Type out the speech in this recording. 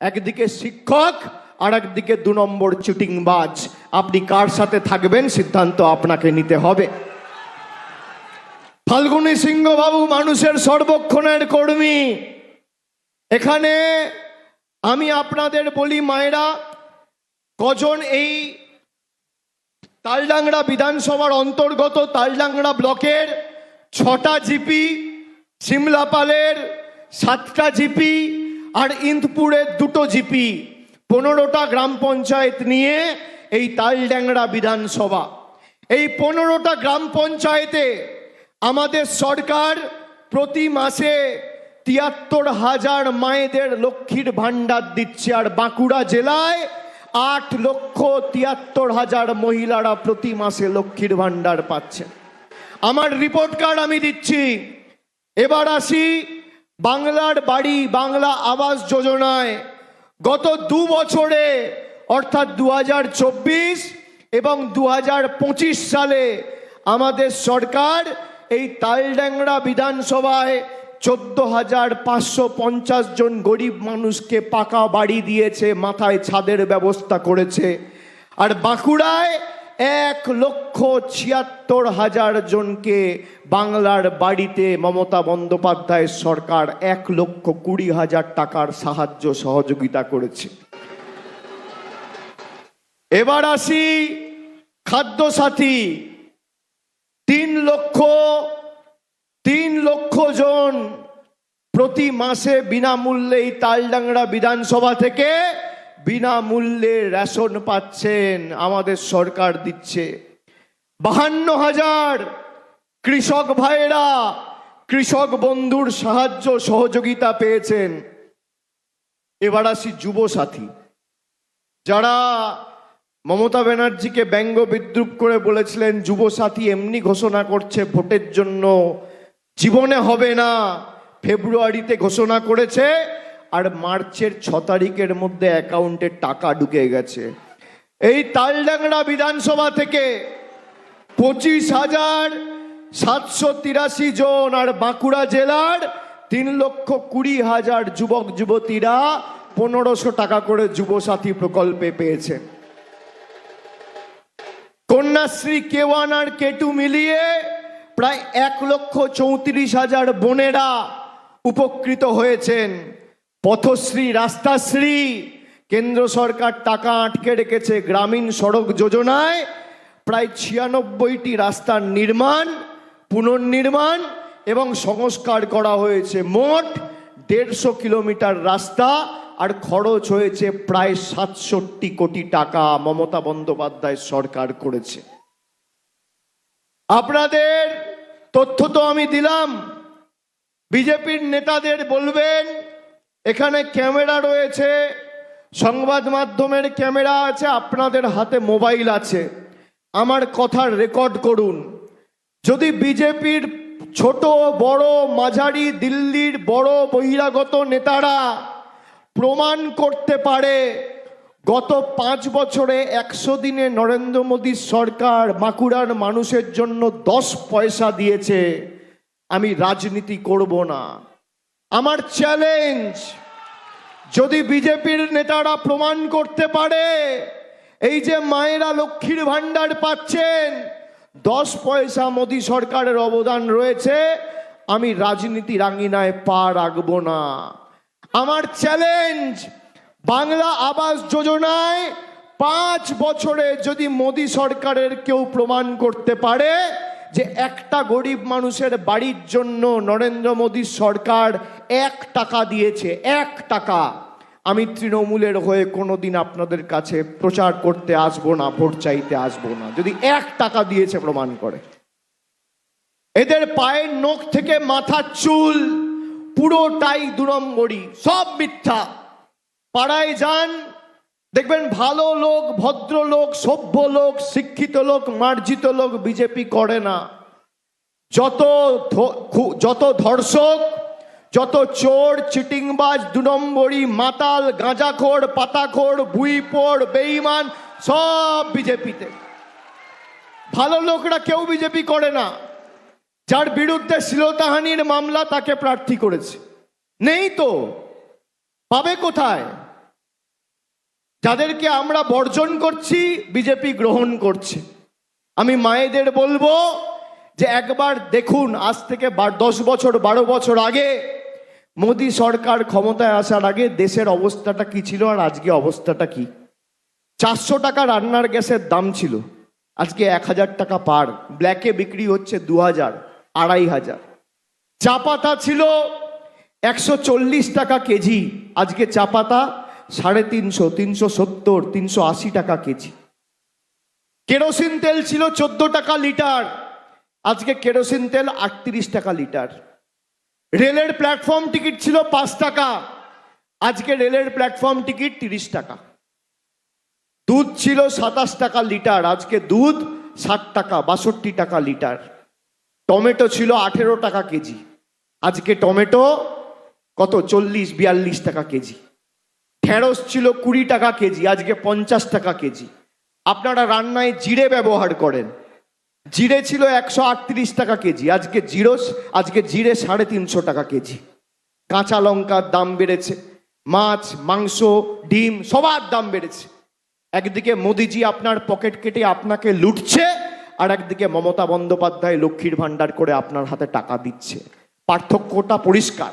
একদিকে শিক্ষক আর একদিকে 2 নম্বর চিটিংবাজ। আপনি কার সাথে থাকবেন সিদ্ধান্ত আপনাকে নিতে হবে। ফাল্গুনী সিংহ বাবু মানুষের সর্বক্ষণের কর্মী। এখানে আমি আপনাদের বলি মায়েরা, কজন এই তালডাংরা বিধানসভার অন্তর্গত তালডাংরা ব্লকের 6টা জিপি, সিমলাপালের 7টা জিপি আর ইন্দপুরের 2টো জিপি, 15টা গ্রাম পঞ্চায়েত নিয়ে এই তালডাংরা বিধানসভা। এই 15টা গ্রাম পঞ্চায়েতে আমাদের সরকার প্রতি মাসে 73,000 মায়েদের লক্ষ্মীর ভান্ডার দিচ্ছে। আর বাঁকুড়া জেলায় 8,73,000 মহিলারা প্রতি মাসে লক্ষ্মীর ভান্ডার পাচ্ছে। আমার রিপোর্ট কার্ড আমি দিচ্ছি। এবার আসি বাংলার বাড়ি, বাংলা আবাস যোজনায়। গত 2 বছরে অর্থাৎ 2024 এবং 2025 সালে আমাদের সরকার এই তালডাংরা বিধানসভায় 14,550 জন গরিব মানুষকে পাকা বাড়ি দিয়েছে, মাথায় ছাদের ব্যবস্থা করেছে। আর বাঁকুড়ায় 1,76,000 জনকে বাংলার বাড়িতে মমতা বন্দ্যোপাধ্যায়ের সরকার 1,20,000 টাকার সাহায্য সহযোগিতা করেছে। এবার আসি খাদ্য সাথী। 3 লক্ষ জন প্রতি মাসে বিনামূল্যে এই তালডাংরা বিধানসভা থেকে বিনামূল্যে রেশন পাচ্ছেন, আমাদের সরকার দিচ্ছে। 52,000 কৃষক ভাইয়েরা কৃষক বন্ধুর সাহায্য সহযোগিতা পেয়েছেন। এবার আসি যুব সাথী। যারা মমতা ব্যানার্জিকে ব্যঙ্গ বিদ্রুপ করে বলেছিলেন যুব সাথী এমনি ঘোষণা করছে ভোটের জন্য, জীবনে হবে না, ফেব্রুয়ারিতে ঘোষণা করেছে আর মার্চের 6 তারিখের মধ্যে অ্যাকাউন্টে টাকা ঢুকে গেছে। এই তালডাংরা বিধানসভা থেকে 25,783 জন আর বাঁকুড়া জেলার 3,20,000 যুবক যুবতীরা 1,500 টাকা করে যুব সাথী প্রকল্পে পেয়েছে। কন্যাশ্রী K1 আর K2 মিলিয়ে প্রায় 1,34,000 বোনেরা উপকৃত হয়েছেন। পথশ্রী, রাস্তাশ্রী, কেন্দ্র সরকার টাকা আটকে রেখেছে। গ্রামীণ সড়ক যোজনায় প্রায় 96টি রাস্তার নির্মাণ, পুনর্নির্মাণ এবং সংস্কার করা হয়েছে। মোট 150 কিলোমিটার রাস্তা আর খরচ হয়েছে প্রায় 67 কোটি টাকা মমতা বন্দ্যোপাধ্যায় সরকার করেছে। আপনাদের তথ্য তো আমি দিলাম। বিজেপির নেতাদের বলবেন এখানে ক্যামেরা রয়েছে, সংবাদ মাধ্যমের ক্যামেরা আছে, আপনাদের হাতে মোবাইল আছে, আমার কথা রেকর্ড করুন। যদি বিজেপির ছোট বড় মাঝারি দিল্লির বড় বহিরাগত নেতারা প্রমাণ করতে পারে গত 5 বছরে 100 দিনে নরেন্দ্র মোদী সরকার বাঁকুড়ার মানুষের জন্য 10 পয়সা দিয়েছে, আমি রাজনীতি করব না। আমার চ্যালেঞ্জ, যদি বিজেপির নেতারা প্রমাণ করতে পারে এই যে মায়েরা লক্ষ্মীর ভান্ডার পাচ্ছেন 10 পয়সা মোদী সরকারের অবদান রয়েছে, আমি রাজনীতির আঙিনায় পা রাখব না। আমার চ্যালেঞ্জ, বাংলা আবাস যোজনায় 5 বছরে যদি মোদী সরকারের কেউ প্রমাণ করতে পারে যে একটা গরিব মানুষের বাড়ির জন্য নরেন্দ্র মোদী সরকার 1 টাকা দিয়েছে, 1 টাকা, আমি তৃণমূলের হয়ে কোনোদিন আপনাদের কাছে প্রচার করতে আসবো না, ভোট চাইতে আসবো না। যদি 1 টাকা দিয়েছে প্রমাণ করে। এদের পায়ের নখ থেকে মাথার চুল পুরোটাই 2 নম্বরই, সব মিথ্যা। পাড়ায় যান, দেখবেন ভালো লোক, ভদ্রলোক, সভ্য লোক, শিক্ষিত লোক, মার্জিত লোক বিজেপি করে না। যত ধর্ষক, যত চোর, চিটিংবাজ, 2 নম্বরই, মাতাল, গাঁজাখোর, পাতাখোর, বুইপোর, বেঈমান সব বিজেপিতে। ভালো লোকরা কেউ বিজেপি করে না। যার বিরুদ্ধে শ্লীলতাহানির মামলা তাকে প্রার্থী করেছে, নেই তো পাবে কোথায়? যাদেরকে আমরা বর্জন করছি বিজেপি গ্রহণ করছে। আমি মায়েদের বলবো যে একবার দেখুন, আজ থেকে 10 বছর 12 বছর আগে মোদী সরকার ক্ষমতায় আসার আগে দেশের অবস্থাটা কি ছিল আর আজকে অবস্থাটা কি। 400 টাকা রান্নার গ্যাসের দাম ছিল, আজকে 1000 টাকা পার, ব্ল্যাকে বিক্রি হচ্ছে 2000, 2500। চা পাতা ছিল 140 টাকা কেজি, আজকে চা পাতা 350, 370, 380 টাকা কেজি। কেরোসিন তেল ছিল 14 টাকা লিটার, আজকে কেরোসিন তেল 38 টাকা লিটার। রেলের প্ল্যাটফর্ম টিকিট ছিল 5 টাকা, আজকে রেলের প্ল্যাটফর্ম টিকিট 30 টাকা। দুধ ছিল 27 টাকা লিটার, আজকে দুধ 60 টাকা, 62 টাকা লিটার। টমেটো ছিল 18 টাকা কেজি, আজকে টমেটো কত, 40-42 টাকা কেজি। ঢেঁড়স ছিল 20 টাকা কেজি, আজকে 50 টাকা কেজি। আপনারা রান্নায় জিরে ব্যবহার করেন, জিরে ছিল 138 টাকা কেজি, আজকে জিরে 350 টাকা কেজি। কাঁচা লঙ্কার দাম বেড়েছে, মাছ মাংস ডিম সবার দাম বেড়েছে। একদিকে মোদিজি আপনার পকেট কেটে আপনাকে লুটছে, আর একদিকে মমতা বন্দ্যোপাধ্যায় লক্ষ্মীর ভান্ডার করে আপনার হাতে টাকা দিচ্ছে। পার্থক্যটা পরিষ্কার।